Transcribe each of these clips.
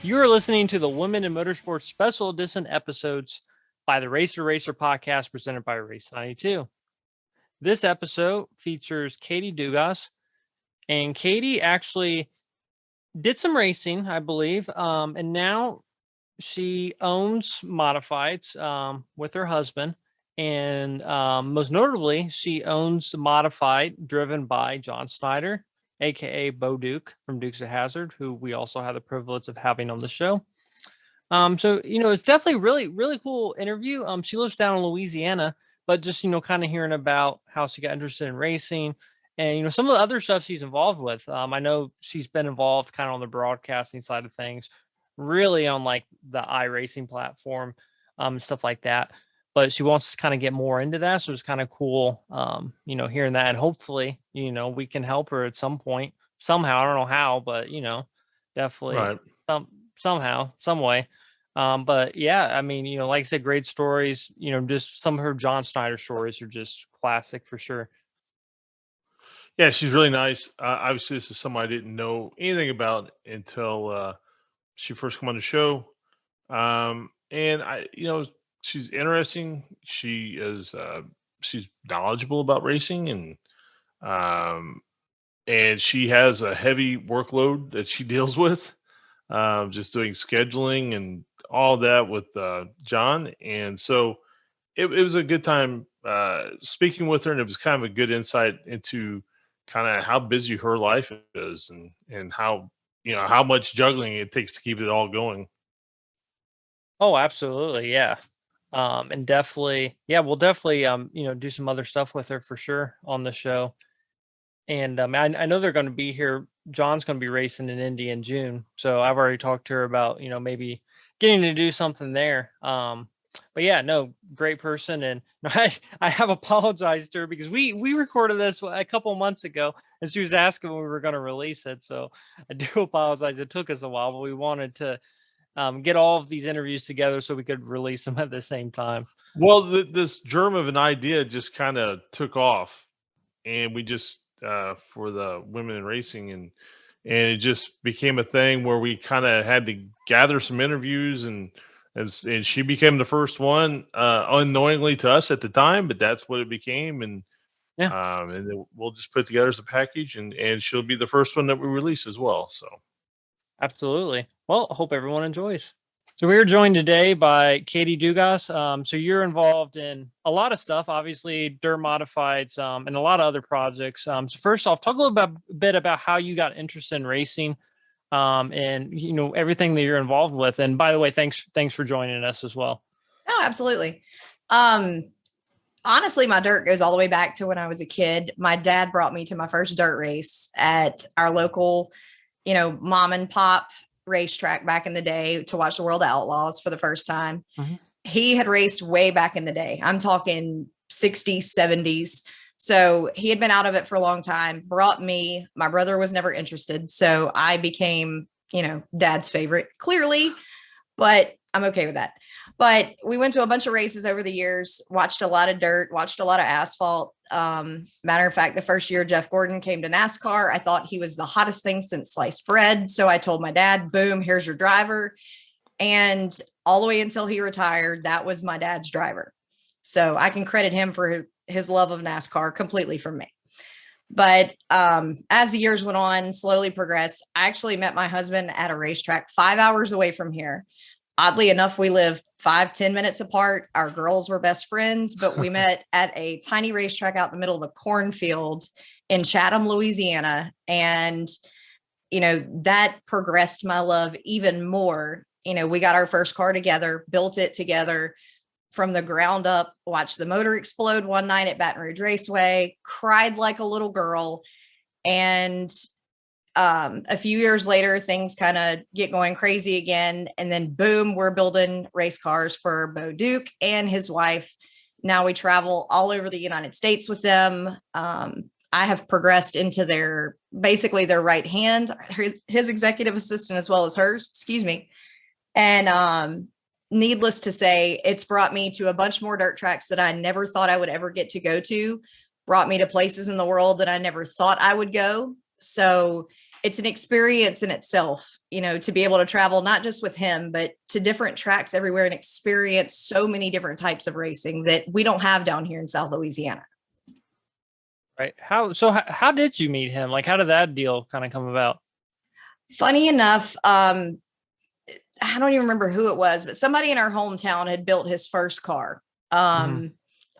You are listening to the Women in Motorsports special edition episodes by the Racer podcast presented by Race 92. This episode features Katie Dugas, and Katie actually did some racing, I believe, and now she owns Modifieds with her husband. And most notably, she owns the Modified driven by John Schneider, aka Bo Duke from Dukes of Hazard, who we also have the privilege of having on the show. So it's definitely really cool interview. She lives down in Louisiana, but just kind of hearing about how she got interested in racing and some of the other stuff she's involved with. I know she's been involved kind of on the broadcasting side of things, really on like the iRacing platform, stuff like that. But she wants to kind of get more into that. So it's kind of cool, hearing that. And hopefully, we can help her at some point, somehow. I don't know how, but definitely Right. some somehow, some way. But yeah, I mean, like I said, great stories. Just some of her John Schneider stories are just classic for sure. Yeah, she's really nice. Obviously, this is someone I didn't know anything about until she first came on the show. And she's interesting. She's knowledgeable about racing, um, and she has a heavy workload that she deals with, just doing scheduling and all that with John. And so it was a good time speaking with her, and it was kind of a good insight into kind of how busy her life is, and how how much juggling it takes to keep it all going. Oh, absolutely, yeah. And definitely, yeah, we'll definitely do some other stuff with her for sure on the show. And I know they're going to be here. John's going to be racing in Indy in June, so I've already talked to her about maybe getting to do something there. But yeah, no, great person, and I have apologized to her because we recorded this a couple months ago, and she was asking when we were going to release it. So I do apologize. It took us a while, but we wanted to get all of these interviews together so we could release them at the same time. Well, this germ of an idea just kind of took off, and we just for the women in racing, and it just became a thing where we kind of had to gather some interviews, and she became the first one, unknowingly to us at the time, but that's what it became. Yeah, And then we'll just put together as a package, and she'll be the first one that we release as well. So absolutely. Well, I hope everyone enjoys. So we are joined today by Katie Dugas. So you're involved in a lot of stuff, obviously dirt modifieds, and a lot of other projects. So first off, talk a little bit about how you got interested in racing, and everything that you're involved with. And by the way, thanks for joining us as well. Oh, absolutely. Um, Honestly, my dirt goes all the way back to when I was a kid. My dad brought me to my first dirt race at our local, mom and pop racetrack back in the day to watch the World Outlaws for the first time. Mhm. He had raced way back in the day. I'm talking 60s, 70s. So he had been out of it for a long time, brought me. My brother was never interested. So I became, dad's favorite, clearly, but I'm okay with that. But we went to a bunch of races over the years, watched a lot of dirt, watched a lot of asphalt. Matter of fact, the first year Jeff Gordon came to NASCAR, I thought he was the hottest thing since sliced bread. So I told my dad, boom, here's your driver. And all the way until he retired, that was my dad's driver. So I can credit him for his love of NASCAR completely from me. But as the years went on, slowly progressed, I actually met my husband at a racetrack 5 hours away from here. Oddly enough, we live 5-10 minutes apart. Our girls were best friends, but we met at a tiny racetrack out in the middle of a cornfield in Chatham, Louisiana. And, that progressed my love even more. We got our first car together, built it together from the ground up, watched the motor explode one night at Baton Rouge Raceway, cried like a little girl. And a few years later, things kind of get going crazy again. And then boom, we're building race cars for Bo Duke and his wife. Now we travel all over the United States with them. I have progressed into basically their right hand, his executive assistant, as well as hers, excuse me. And needless to say, it's brought me to a bunch more dirt tracks that I never thought I would ever get to go to, brought me to places in the world that I never thought I would go. So it's an experience in itself, to be able to travel, not just with him, but to different tracks everywhere and experience so many different types of racing that we don't have down here in South Louisiana. Right. How did you meet him? Like, how did that deal kind of come about? Funny enough, I don't even remember who it was, but somebody in our hometown had built his first car.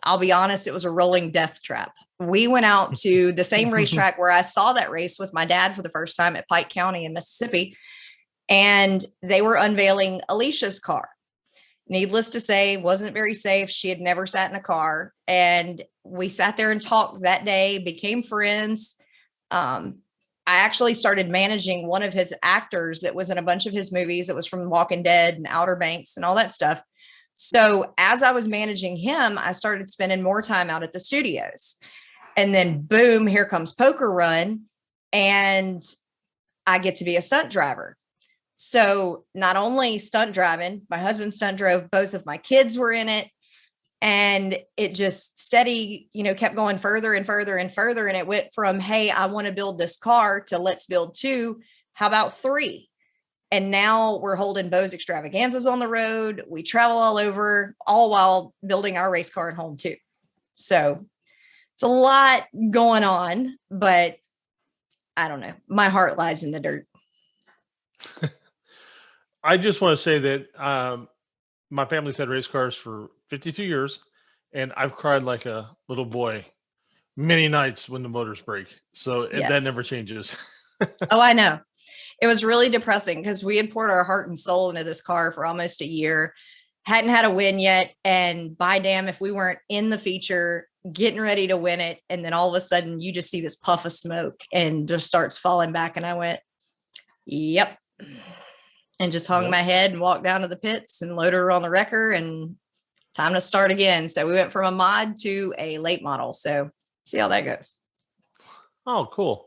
I'll be honest, it was a rolling death trap. We went out to the same racetrack where I saw that race with my dad for the first time at Pike County in Mississippi, and they were unveiling Alicia's car. Needless to say, wasn't very safe. She had never sat in a car, and we sat there and talked that day, became friends. I actually started managing one of his actors that was in a bunch of his movies. It was from Walking Dead and Outer Banks and all that stuff. So as I was managing him, I started spending more time out at the studios. And then boom, here comes Poker Run, and I get to be a stunt driver. So not only stunt driving, my husband stunt drove, both of my kids were in it. And it just steady, kept going further and further and further. And it went from, hey, I want to build this car, to let's build 2. How about 3? And now we're holding Bo's extravaganzas on the road. We travel all over, all while building our race car at home too. So it's a lot going on, but I don't know. My heart lies in the dirt. I just want to say that my family's had race cars for 52 years, and I've cried like a little boy many nights when the motors break. So that never changes. Oh, I know. It was really depressing because we had poured our heart and soul into this car for almost a year, hadn't had a win yet. And by damn, if we weren't in the feature, getting ready to win it. And then all of a sudden you just see this puff of smoke and just starts falling back. And I went, yep. And just hung my head and walked down to the pits and loaded her on the wrecker, and time to start again. So we went from a mod to a late model. So see how that goes. Oh, cool.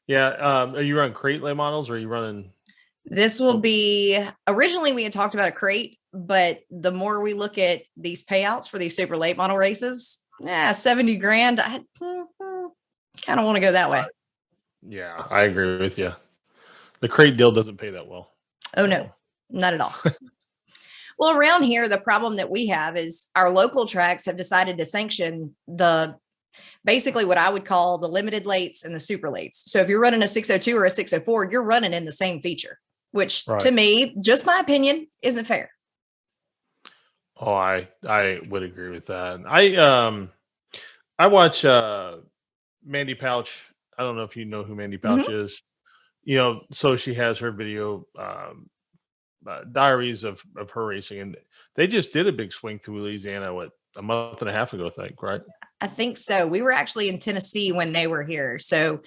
Yeah. Are you running crate late models, or are you running? This will be, originally we had talked about a crate, but the more we look at these payouts for these super late model races, 70 grand, I kind of want to go that way. Yeah, I agree with you. The crate deal doesn't pay that well. Oh, no, not at all. Well, around here, the problem that we have is our local tracks have decided to sanction basically what I would call the limited lates and the super lates. So if you're running a 602 or a 604, you're running in the same feature, which to me, just my opinion, isn't fair. Oh, I would agree with that. I watch Mandy Pouch. I don't know if you know who Mandy Pouch is. So she has her video diaries of her racing, and they just did a big swing through Louisiana, a month and a half ago, I think, right? I think so. We were actually in Tennessee when they were here. So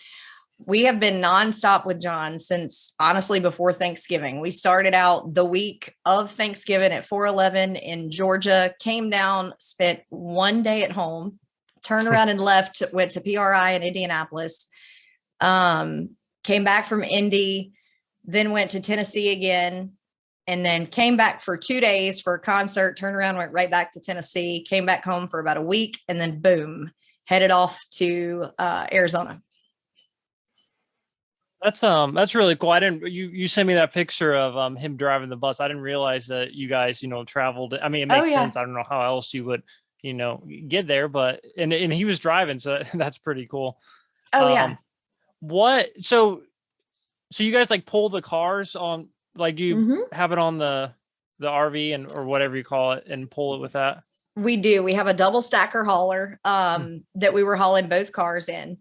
we have been nonstop with John since, honestly, before Thanksgiving. We started out the week of Thanksgiving at 411 in Georgia, came down, spent one day at home, turned around and left, went to PRI in Indianapolis, came back from Indy, then went to Tennessee again, and then came back for 2 days for a concert, turned around, went right back to Tennessee, came back home for about a week, and then boom, headed off to Arizona. That's really cool. You sent me that picture of him driving the bus. I didn't realize that you guys, traveled. I mean, it makes sense. I don't know how else you would, get there, but and he was driving, so that's pretty cool. Oh yeah. So you guys like pull the cars on, like you have it on the RV or whatever you call it, and pull it with that? We do. We have a double stacker hauler that we were hauling both cars in.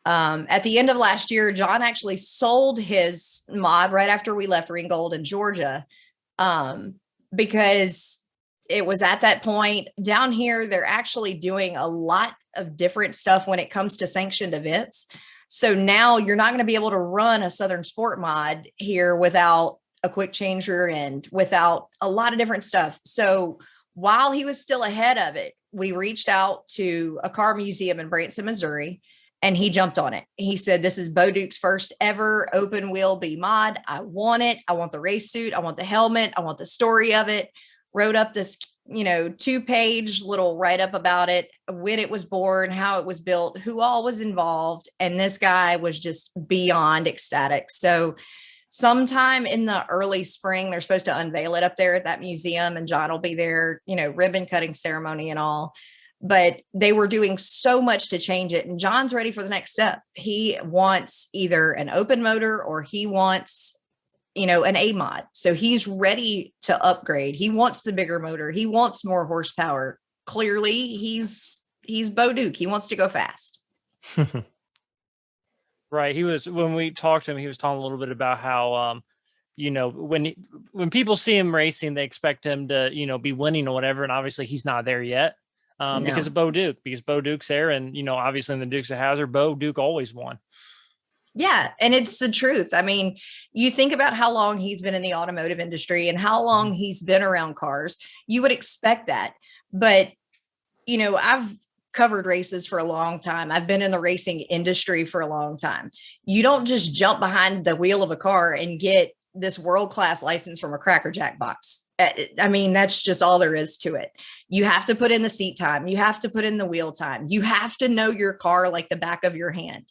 At the end of last year, John actually sold his mod right after we left Ringgold in Georgia, because it was at that point down here, they're actually doing a lot of different stuff when it comes to sanctioned events. So now you're not going to be able to run a Southern Sport mod here without a quick change rear end, without a lot of different stuff. So while he was still ahead of it, we reached out to a car museum in Branson, Missouri, and he jumped on it. He said, this is Bo Duke's first ever open wheel B mod. I want it. I want the race suit. I want the helmet. I want the story of it. wrote up this, 2-page little write-up about it, when it was born, how it was built, who all was involved. And this guy was just beyond ecstatic. So sometime in the early spring, they're supposed to unveil it up there at that museum, and John will be there, ribbon cutting ceremony and all. But they were doing so much to change it. And John's ready for the next step. He wants either an open motor or he wants, an A mod. So he's ready to upgrade. He wants the bigger motor. He wants more horsepower. Clearly, he's Bo Duke. He wants to go fast. Right. When we talked to him, he was talking a little bit about how, when people see him racing, they expect him to, be winning or whatever. And obviously he's not there yet. Because of Bo Duke, because Bo Duke's there. And, obviously in the Dukes of Hazzard, Bo Duke always won. Yeah. And it's the truth. I mean, you think about how long he's been in the automotive industry and how long he's been around cars. You would expect that. But, I've covered races for a long time. I've been in the racing industry for a long time. You don't just jump behind the wheel of a car and get this world-class license from a Cracker Jack box. I mean, that's just all there is to it. You have to put in the seat time. You have to put in the wheel time. You have to know your car like the back of your hand.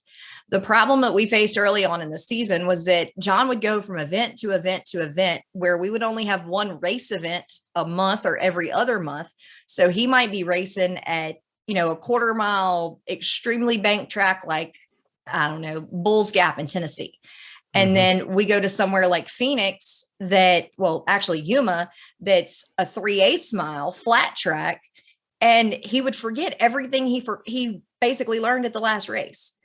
The problem that we faced early on in the season was that John would go from event to event to event where we would only have one race event a month or every other month. So he might be racing at, a quarter-mile, extremely banked track like, I don't know, Bulls Gap in Tennessee. And then we go to somewhere like Phoenix actually Yuma, that's a 3/8 mile flat track. And he would forget everything he basically learned at the last race.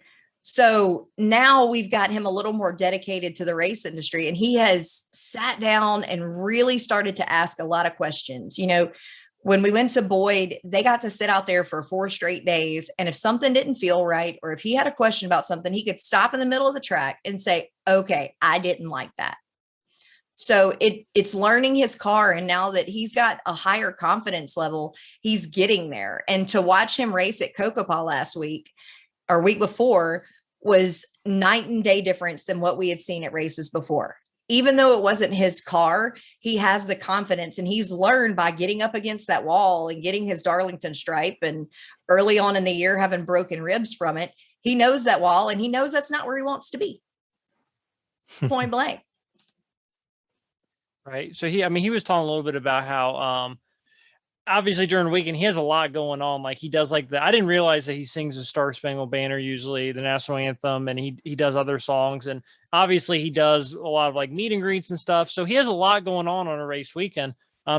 So now we've got him a little more dedicated to the race industry, and he has sat down and really started to ask a lot of questions. When we went to Boyd, they got to sit out there for 4 straight days. And if something didn't feel right, or if he had a question about something, he could stop in the middle of the track and say, okay, I didn't like that. So it's learning his car. And now that he's got a higher confidence level, he's getting there. And to watch him race at Kokopah last week or week before was night and day difference than what we had seen at races before. Even though it wasn't his car, he has the confidence, and he's learned by getting up against that wall and getting his Darlington stripe. And early on in the year, having broken ribs from it, he knows that wall, and he knows that's not where he wants to be. Point blank. Right. So he was talking a little bit about how, obviously during the weekend, he has a lot going on. Like he does I didn't realize that he sings the Star Spangled Banner, usually the national anthem, and he does other songs. And obviously he does a lot of meet and greets and stuff. So he has a lot going on a race weekend.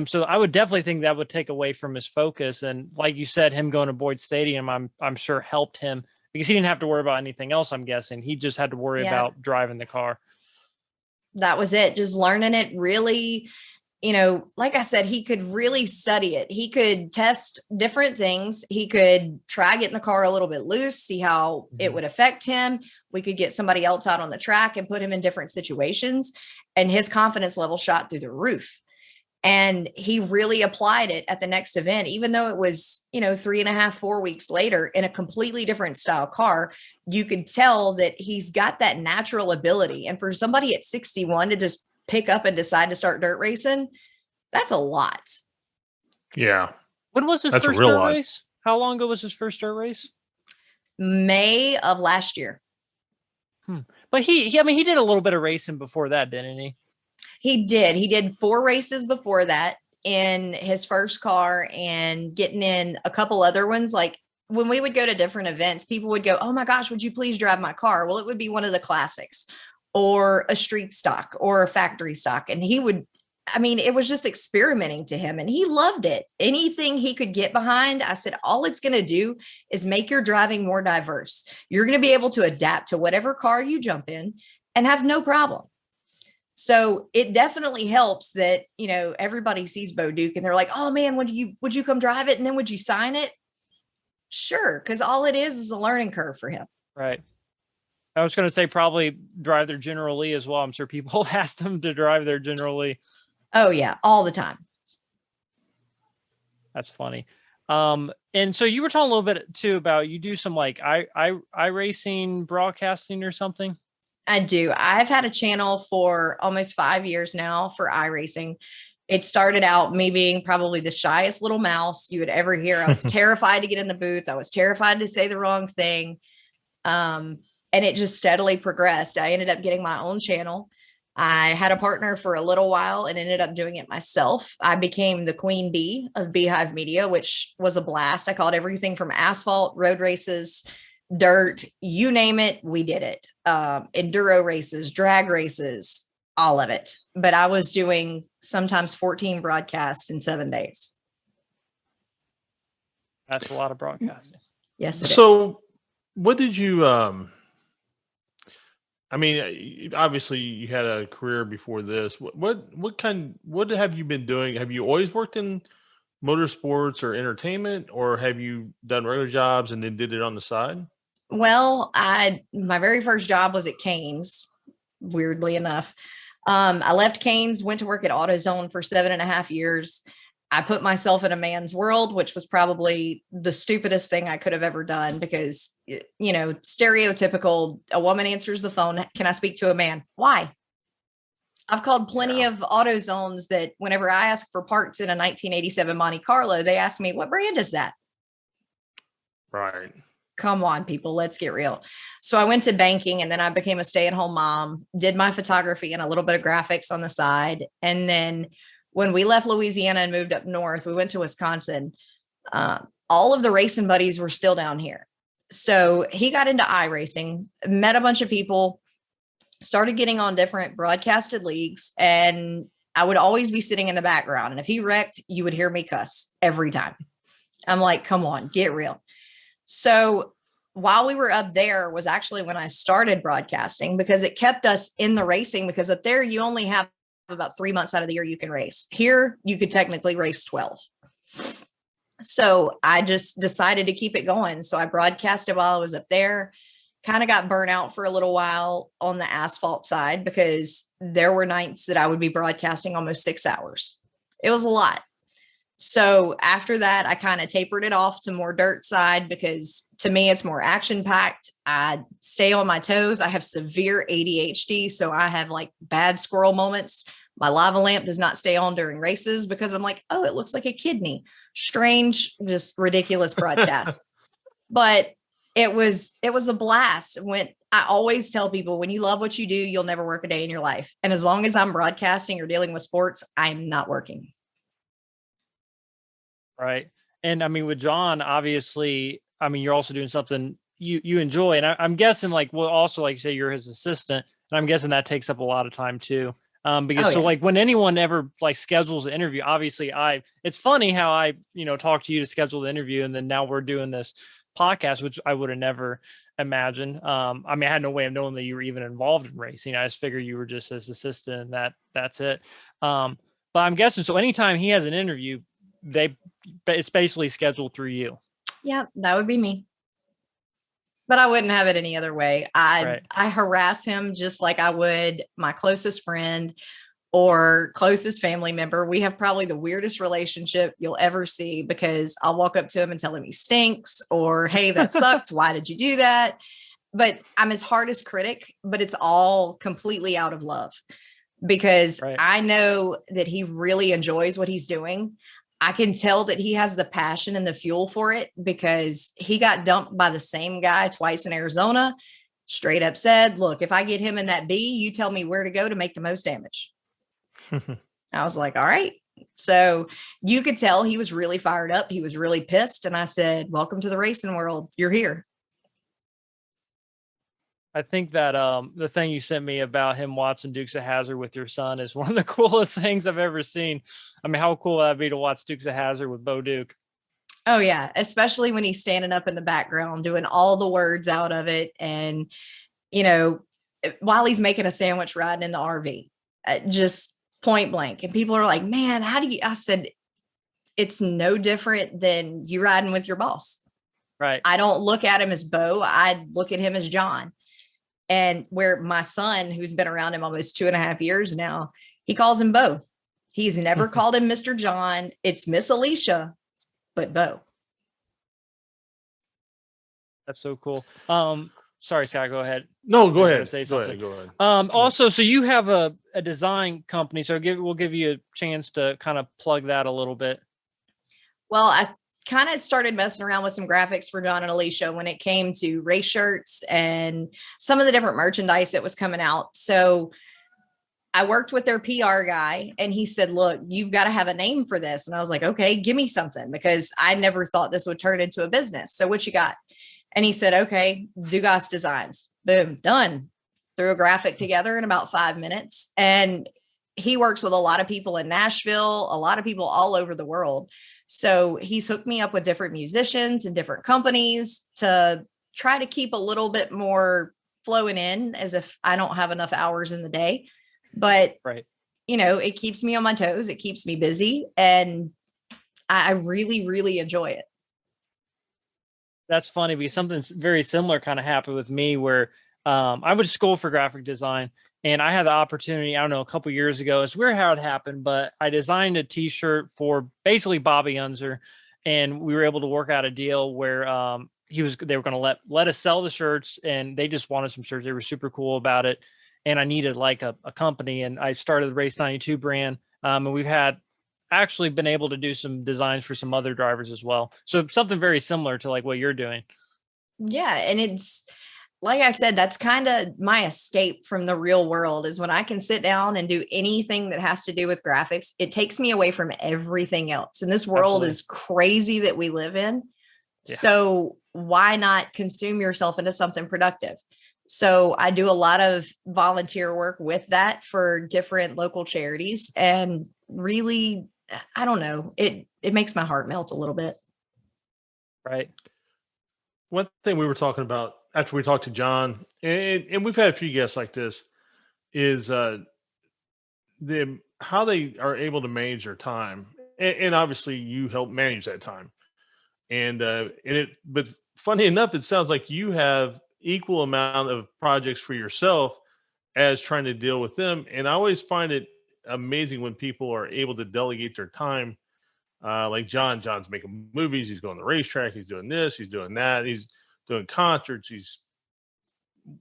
So I would definitely think that would take away from his focus. And like you said, him going to Boyd Stadium, I'm sure helped him because he didn't have to worry about anything else. I'm guessing he just had to worry about driving the car. That was it. Just learning it really. Like I said, he could really study it. He could test different things. He could try getting the car a little bit loose, see how it would affect him. We could get somebody else out on the track and put him in different situations. And his confidence level shot through the roof. And he really applied it at the next event, even though it was, 3.5, 4 weeks later in a completely different style car. You could tell that he's got that natural ability. And for somebody at 61 to just pick up and decide to start dirt racing, that's a lot. Yeah. When was his first dirt race? How long ago was his first dirt race? May of last year. But he did a little bit of racing before that, didn't he? He did 4 races before that in his first car, and getting in a couple other ones. Like when we would go to different events, people would go, oh my gosh, would you please drive my car? Well, it would be one of the classics or a street stock or a factory stock. And it was just experimenting to him, and he loved it. Anything he could get behind, I said, all it's going to do is make your driving more diverse. You're going to be able to adapt to whatever car you jump in and have no problem. So it definitely helps that, everybody sees Bo Duke and they're like, oh man, would you come drive it? And then would you sign it? Sure. Cause all it is a learning curve for him. Right. I was going to say probably drive their General Lee as well. I'm sure people ask them to drive their General Lee. Oh yeah. All the time. That's funny. And so you were talking a little bit too about, you do some iRacing broadcasting or something. I do. I've had a channel for almost 5 years now for iRacing. It started out me being probably the shyest little mouse you would ever hear. I was terrified to get in the booth. I was terrified to say the wrong thing. And it just steadily progressed. I ended up getting my own channel. I had a partner for a little while and ended up doing it myself. I became the queen bee of Beehive Media, which was a blast. I called everything from asphalt, road races, dirt, you name it, we did it. Enduro races, drag races, all of it. But I was doing sometimes 14 broadcasts in 7 days. That's a lot of broadcasting. Yes, it is. So what did you I mean, obviously you had a career before this. What have you been doing? Have you always worked in motorsports or entertainment, or have you done regular jobs and then did it on the side? Well, my very first job was at Canes, weirdly enough. I left Canes, went to work at AutoZone for 7.5 years. I put myself in a man's world, which was probably the stupidest thing I could have ever done because, stereotypical, a woman answers the phone. Can I speak to a man? Why? I've called plenty of AutoZones that whenever I ask for parts in a 1987 Monte Carlo, they ask me, what brand is that? Right. Come on, people, let's get real. So I went to banking and then I became a stay-at-home mom, did my photography and a little bit of graphics on the side. And then when we left Louisiana and moved up north, we went to Wisconsin. All of the racing buddies were still down here. So he got into iRacing, met a bunch of people, started getting on different broadcasted leagues, and I would always be sitting in the background. And if he wrecked, you would hear me cuss every time. I'm like, come on, get real. So while we were up there was actually when I started broadcasting because it kept us in the racing, because up there you only have about 3 months out of the year you can race. Here you could technically race 12. So I just decided to keep it going. So I broadcasted while I was up there, kind of got burnt out for a little while on the asphalt side because there were nights that I would be broadcasting almost 6 hours. It was a lot. So after that, I kind of tapered it off to more dirt side because to me, it's more action packed. I stay on my toes. I have severe ADHD. So I have like bad squirrel moments. My lava lamp does not stay on during races because I'm like, oh, it looks like a kidney. Strange, just ridiculous broadcast. But it was a blast. When I always tell people, when you love what you do, you'll never work a day in your life. And as long as I'm broadcasting or dealing with sports, I'm not working. Right. And I mean, with John, obviously, I mean, you're also doing something you enjoy. And I'm guessing also like you say, you're his assistant. And I'm guessing that takes up a lot of time too. Because like when anyone ever like schedules an interview, obviously it's funny how I, talk to you to schedule the interview. And then now we're doing this podcast, which I would have never imagined. I mean, I had no way of knowing that you were even involved in racing. I just figured you were just his assistant and that's it. But I'm guessing, so anytime he has an interview, it's basically scheduled through you. Yeah, that would be me. But I wouldn't have it any other way. I harass him just like I would my closest friend or closest family member. We have probably the weirdest relationship you'll ever see because I'll walk up to him and tell him he stinks or, hey, that sucked. Why did you do that? But I'm his hardest critic, but it's all completely out of love because I know that he really enjoys what he's doing. I can tell that he has the passion and the fuel for it because he got dumped by the same guy twice in Arizona. Straight up said, look, if I get him in that B, you tell me where to go to make the most damage. I was like, all right. So you could tell he was really fired up. He was really pissed. And I said, welcome to the racing world. You're here. I think that the thing you sent me about him watching Dukes of Hazzard with your son is one of the coolest things I've ever seen. I mean, how cool would that be to watch Dukes of Hazzard with Bo Duke? Oh, yeah. Especially when he's standing up in the background doing all the words out of it. And, while he's making a sandwich riding in the RV, just point blank. And people are like, man, how do you? I said, it's no different than you riding with your boss. Right. I don't look at him as Bo. I look at him as John. And where my son, who's been around him almost 2.5 years now, he calls him Bo. He's never called him Mr. John. It's Miss Alicia, but Bo. That's so cool. sorry, Scott, go ahead. No, go You were gonna ahead. say Go something. ahead. Go ahead. Also, so you have a design company, so we'll give you a chance to kind of plug that a little bit. Well, I kind of started messing around with some graphics for John and Alicia when it came to race shirts and some of the different merchandise that was coming out. So I worked with their PR guy and he said, look, you've got to have a name for this. And I was like, okay, give me something, because I never thought this would turn into a business. So what you got? And he said, okay, Dugas Designs. Boom, done. Threw a graphic together in about 5 minutes. And he works with a lot of people in Nashville, a lot of people all over the world. So he's hooked me up with different musicians and different companies to try to keep a little bit more flowing in, as if I don't have enough hours in the day. But, Right. you know, it keeps me on my toes. It keeps me busy. And I really, really enjoy it. That's funny, because something very similar kind of happened with me where I went to school for graphic design, and I had the opportunity, I don't know, a couple years ago. It's weird how it happened, but I designed a t-shirt for basically Bobby Unser, and we were able to work out a deal where they were going to let us sell the shirts, and they just wanted some shirts. They were super cool about it. And I needed like a company, and I started the Race 92 brand. And we've actually been able to do some designs for some other drivers as well. So something very similar to like what you're doing. Yeah. And it's, like I said, that's kind of my escape from the real world, is when I can sit down and do anything that has to do with graphics. It takes me away from everything else. And this world Absolutely. is crazy that we live in. Yeah. So why not consume yourself into something productive? So I do a lot of volunteer work with that for different local charities. And really, I don't know, it makes my heart melt a little bit. Right. One thing we were talking about after we talked to John, and we've had a few guests like this, is how they are able to manage their time, and obviously you help manage that time, but funny enough, it sounds like you have equal amount of projects for yourself as trying to deal with them, and I always find it amazing when people are able to delegate their time. Like John's making movies, he's going to the racetrack, he's doing this, he's doing that, he's doing concerts, he's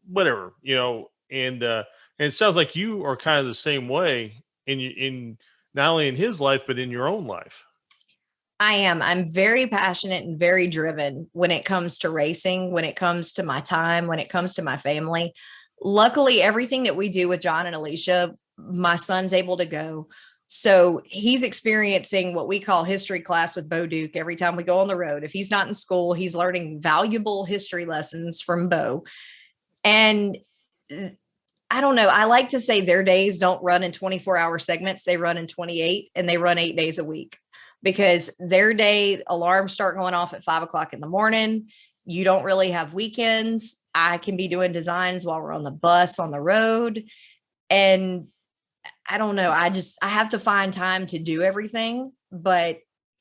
whatever, and it sounds like you are kind of the same way in not only in his life but in your own life. I am. I'm very passionate and very driven when it comes to racing, when it comes to my time, when it comes to my family. Luckily, everything that we do with John and Alicia, my son's able to go. So he's experiencing what we call history class with Bo Duke every time we go on the road. If he's not in school, he's learning valuable history lessons from Bo. And I don't know. I like to say their days don't run in 24-hour segments. They run in 28, and they run 8 days a week, because their day alarms start going off at 5 o'clock in the morning. You don't really have weekends. I can be doing designs while we're on the bus, on the road. And I don't know. I have to find time to do everything, but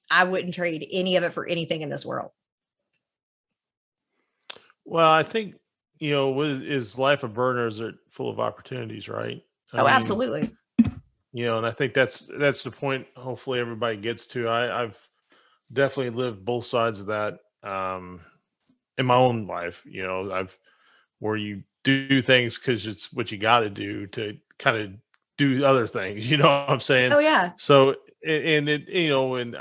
I wouldn't trade any of it for anything in this world. Well, I think, is life a burden, or is it full of opportunities, right? I Oh, mean, absolutely. and I think that's the point hopefully everybody gets to. I've definitely lived both sides of that in my own life. I've where you do things because it's what you got to do to kind of do other things. You know what I'm saying? Oh, yeah. So and it and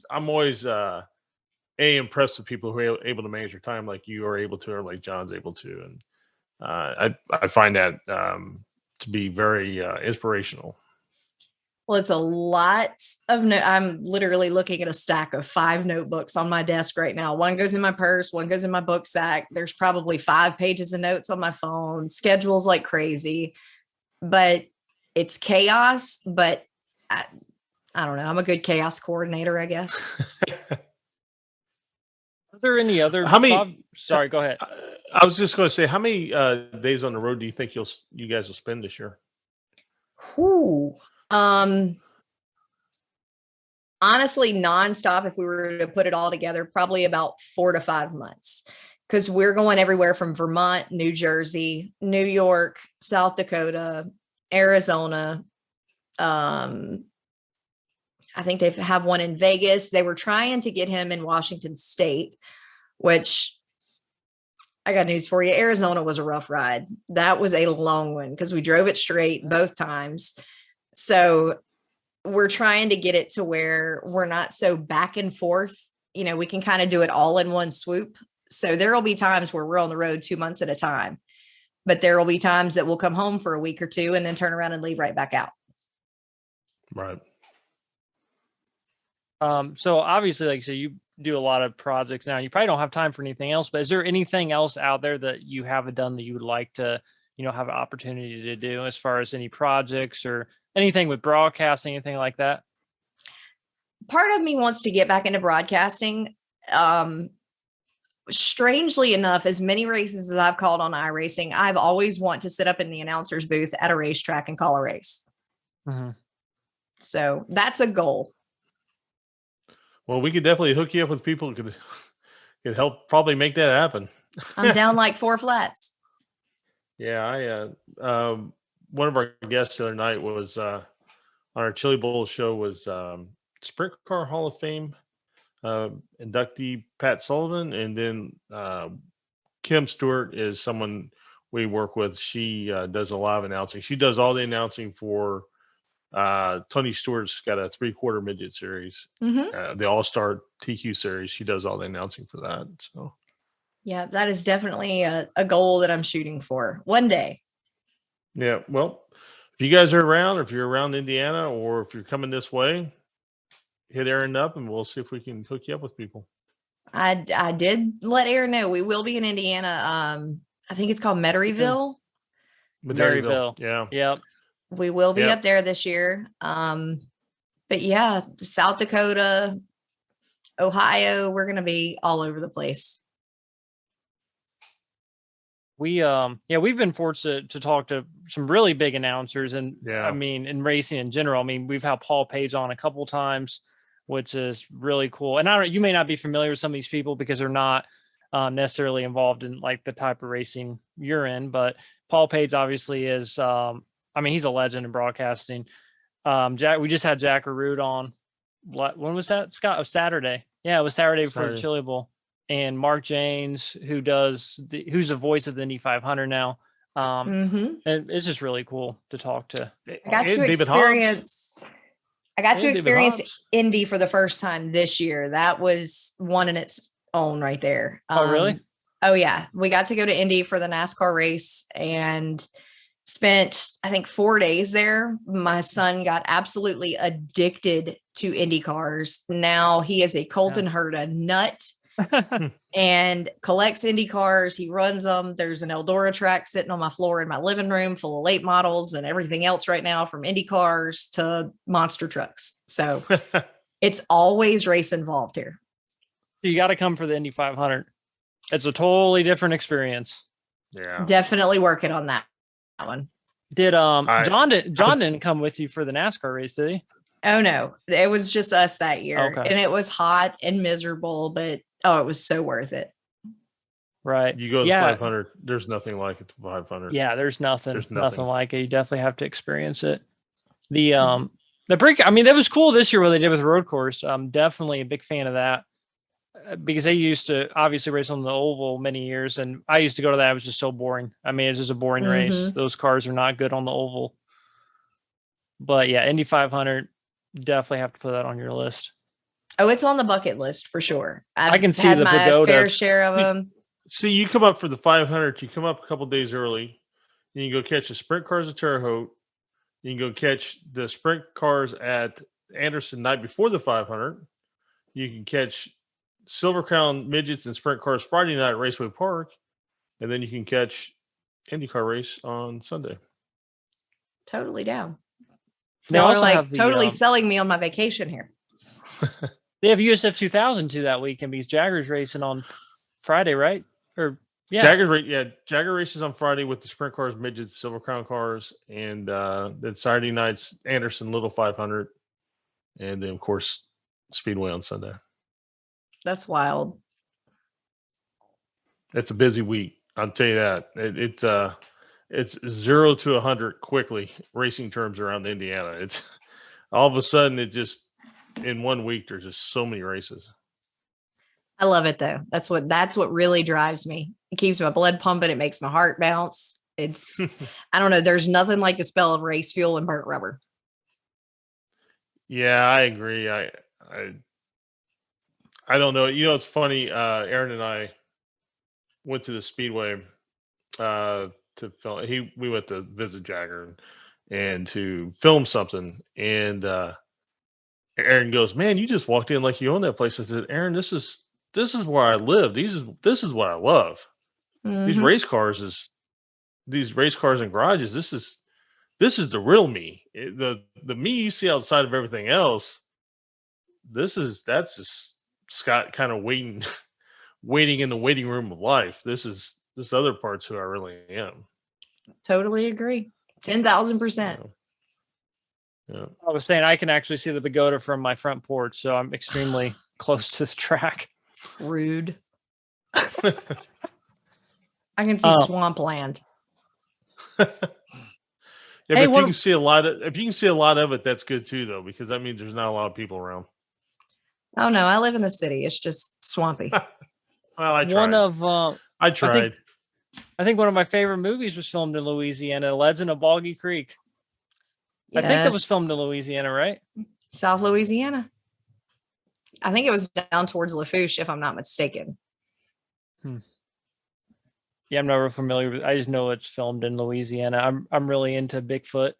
I'm always impressed with people who are able to manage your time like you are able to, or like John's able to, and I find that to be very inspirational. Well, it's a lot of I'm literally looking at a stack of 5 notebooks on my desk right now. One goes in my purse, one goes in my book sack. There's probably 5 pages of notes on my phone, schedules like crazy, but it's chaos. But I don't know. I'm a good chaos coordinator, I guess. Are there any other? How many? Sorry, go ahead. I was just going to say, how many days on the road do you think you guys will spend this year? Whew. Honestly, nonstop, if we were to put it all together, probably about 4 to 5 months, because we're going everywhere from Vermont, New Jersey, New York, South Dakota, Arizona. I think they have one in Vegas. They were trying to get him in Washington State, which I got news for you. Arizona was a rough ride. That was a long one because we drove it straight both times. So we're trying to get it to where we're not so back and forth. You know, we can kind of do it all in one swoop. So there will be times where we're on the road 2 months at a time, but there will be times that we'll come home for a week or two and then turn around and leave right back out. Right. So obviously, like, so you do a lot of projects now. You probably don't have time for anything else, but is there anything else out there that you haven't done that you would like to, have an opportunity to do as far as any projects or anything with broadcasting, anything like that? Part of me wants to get back into broadcasting. Strangely enough, as many races as I've called on iRacing, I've always want to sit up in the announcer's booth at a racetrack and call a race. Mm-hmm. So that's a goal. Well, we could definitely hook you up with people who could help probably make that happen. I'm down like 4 flats. Yeah, one of our guests the other night was on our Chili Bowl show was Sprint Car Hall of Fame inductee Pat Sullivan, and then Kim Stewart is someone we work with. She does a lot of announcing. She does all the announcing for Tony Stewart's got a 3/4 midget series, Mm-hmm. the All-Star TQ series. She does all the announcing for that. So Yeah, that is definitely a goal that I'm shooting for one day. yeah, well, if you guys are around, or if you're around Indiana, or if you're coming this way, hit Aaron up and we'll see if we can hook you up with people. I did let Aaron know we will be in Indiana. I think it's called Metairyville. Maryville. Yeah. Yep. We will be Yep. up there this year. But yeah, South Dakota, Ohio, we're going to be all over the place. We've been fortunate to talk to some really big announcers, and Yeah. I mean, in racing in general. I mean, we've had Paul Page on a couple times, which is really cool. And you may not be familiar with some of these people because they're not necessarily involved in like the type of racing you're in, but Paul Page obviously is, he's a legend in broadcasting. We just had Jack Arute on. When was that, Scott? Oh, Saturday. Yeah, it was Saturday before the Chili Bowl. And Mark James, who's the voice of the Indy 500 now. And it's just really cool to talk to. I got to experience Indy for the first time this year. That was one in its own right there. Oh, really? Oh, yeah. We got to go to Indy for the NASCAR race and spent, I think, 4 days there. My son got absolutely addicted to Indy cars. Now he is a Colton Herta nut and collects Indy cars. He runs them. There's an Eldora track sitting on my floor in my living room full of late models and everything else right now, from Indy cars to monster trucks. So it's always race involved here. You got to come for the Indy 500. It's a totally different experience. Yeah, definitely working on that one. Did John didn't come with you for the NASCAR race, did he? Oh no, it was just us that year. Okay. And it was hot and miserable, but it was so worth it. Right. You go to 500, there's nothing like it to 500. Yeah, there's nothing like it. You definitely have to experience it. The break, that was cool this year what they did with road course. I'm definitely a big fan of that because they used to obviously race on the oval many years, and I used to go to that. It was just so boring. It's just a boring race. Those cars are not good on the oval. But yeah, Indy 500, definitely have to put that on your list. Oh, it's on the bucket list for sure. I can see had the my pagoda. fair share of them. See, you come up for the 500. You come up a couple days early. And you go catch the sprint cars at Terre Haute. You can go catch the sprint cars at Anderson night before the 500. You can catch Silver Crown midgets and sprint cars Friday night at Raceway Park, and then you can catch IndyCar race on Sunday. Totally down. They Y'all also are like have the, totally selling me on my vacation here. They have USF 2000 too that weekend because Jagger's racing on Friday, right? Or yeah, Jagger races on Friday with the sprint cars, midgets, Silver Crown cars, and then Saturday night's Anderson Little 500, and then of course Speedway on Sunday. That's wild. It's a busy week. I'll tell you that. It's 0 to 100 quickly, racing terms around Indiana. It's all of a sudden in 1 week there's just so many races. I love it though. That's what really drives me. It keeps my blood pumping. It makes my heart bounce. It's, I don't know. There's nothing like the smell of race fuel and burnt rubber. Yeah, I agree. I don't know. It's funny. Aaron and I went to the Speedway to film. We went to visit Jagger and to film something. And Aaron goes, "Man, you just walked in like you own that place." I said, "Aaron, this is where I live. This is what I love. These Mhm. race cars and garages. This is the real me. The me you see outside of everything else. That's just Scott kind of waiting in the waiting room of life. This other part's who I really am." Totally agree. 10,000%. Yeah. I was saying I can actually see the pagoda from my front porch, so I'm extremely close to this track. Rude. I can see swampland. Yeah, Hey, but if you can see a lot of it, that's good too, though, because that means there's not a lot of people around. Oh no, I live in the city. It's just swampy. Well, I tried. I tried. I think one of my favorite movies was filmed in Louisiana, Legend of Boggy Creek. Yes. I think it was filmed in Louisiana, right? South Louisiana. I think it was down towards Lafourche, if I'm not mistaken. Yeah, I'm not real familiar with. I just know it's filmed in Louisiana. I'm really into Bigfoot.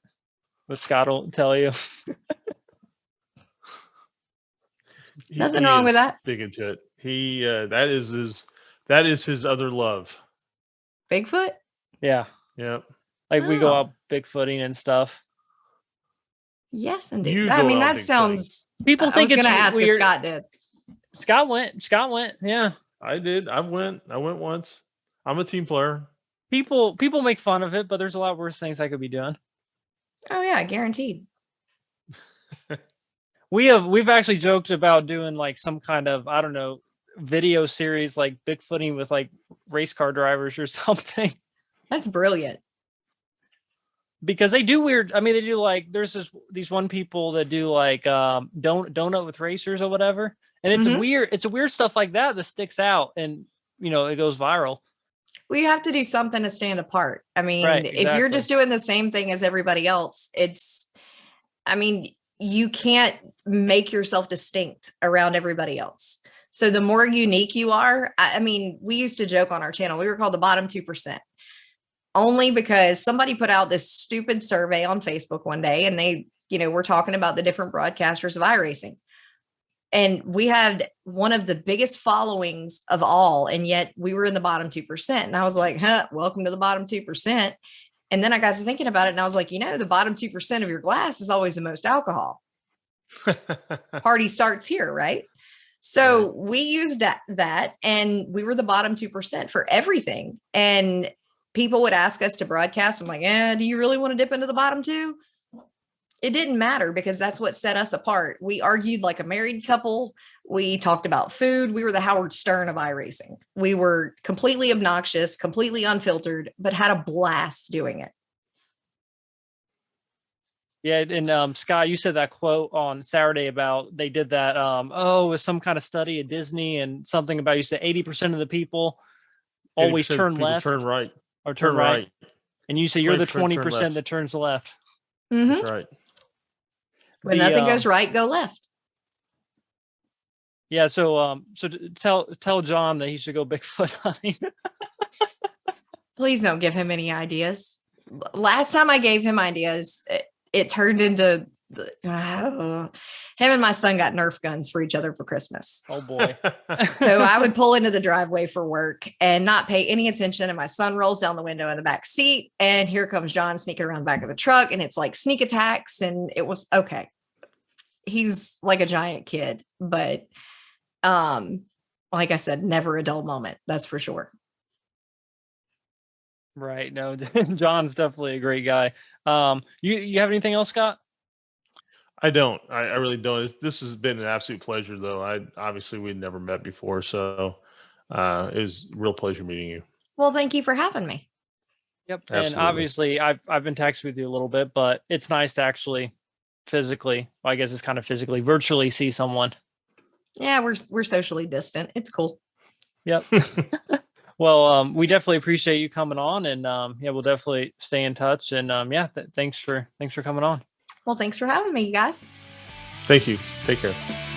What Scott will tell you. Nothing wrong with that. Big into it. He that is his other love. Bigfoot? Yeah. Yep. Like we go Oh. out Bigfooting and stuff. Yes, indeed. You I go mean, out that Bigfooting. sounds. People I think was it's going to ask if weird. Scott did. Scott went. Yeah. I did. I went once. I'm a team player. People make fun of it, but there's a lot worse things I could be doing. Oh yeah, guaranteed. We've actually joked about doing like some kind of, I don't know, video series like Bigfooting with like race car drivers or something. That's brilliant. Because they do weird. I mean, they do like there's these one people that do like donut with racers or whatever, and it's weird. It's a weird stuff like that sticks out, and it goes viral. We have to do something to stand apart. I mean, Right, if you're just doing the same thing as everybody else, you can't make yourself distinct around everybody else. So the more unique you are, I mean, we used to joke on our channel, we were called the bottom 2%. Only because somebody put out this stupid survey on Facebook one day and they, were talking about the different broadcasters of iRacing. And we had one of the biggest followings of all. And yet we were in the bottom 2%. And I was like, welcome to the bottom 2%. And then I got to thinking about it and I was like, the bottom 2% of your glass is always the most alcohol. Party starts here, right? So we used that and we were the bottom 2% for everything. And people would ask us to broadcast. I'm like, do you really want to dip into the bottom two? It didn't matter because that's what set us apart. We argued like a married couple. We talked about food. We were the Howard Stern of iRacing. We were completely obnoxious, completely unfiltered, but had a blast doing it. Yeah, and Scott, you said that quote on Saturday about they did that. It was some kind of study at Disney and something about you said 80% of the people always turn left, turn right, or turn right. And you say you're the 20% that turns left. Mm-hmm. That's right. When nothing goes right, go left. Yeah. So tell John that he should go Bigfoot hunting. Please don't give him any ideas. Last time I gave him ideas, it turned into him and my son got Nerf guns for each other for Christmas. Oh boy. So I would pull into the driveway for work and not pay any attention. And my son rolls down the window in the back seat. And here comes John sneaking around the back of the truck. And it's like sneak attacks. And it was okay. He's like a giant kid, but like I said, never a dull moment. That's for sure. Right. No, John's definitely a great guy. You have anything else, Scott? I don't. I really don't. This has been an absolute pleasure, though. Obviously we'd never met before, so it was a real pleasure meeting you. Well, thank you for having me. Yep. Absolutely. And obviously I've been texting with you a little bit, but it's nice to actually physically, well, I guess it's kind of physically, virtually see someone. Yeah, we're socially distant. It's cool. Yep. Well, we definitely appreciate you coming on, and yeah, we'll definitely stay in touch. And yeah, thanks for coming on. Well, thanks for having me, you guys. Thank you. Take care.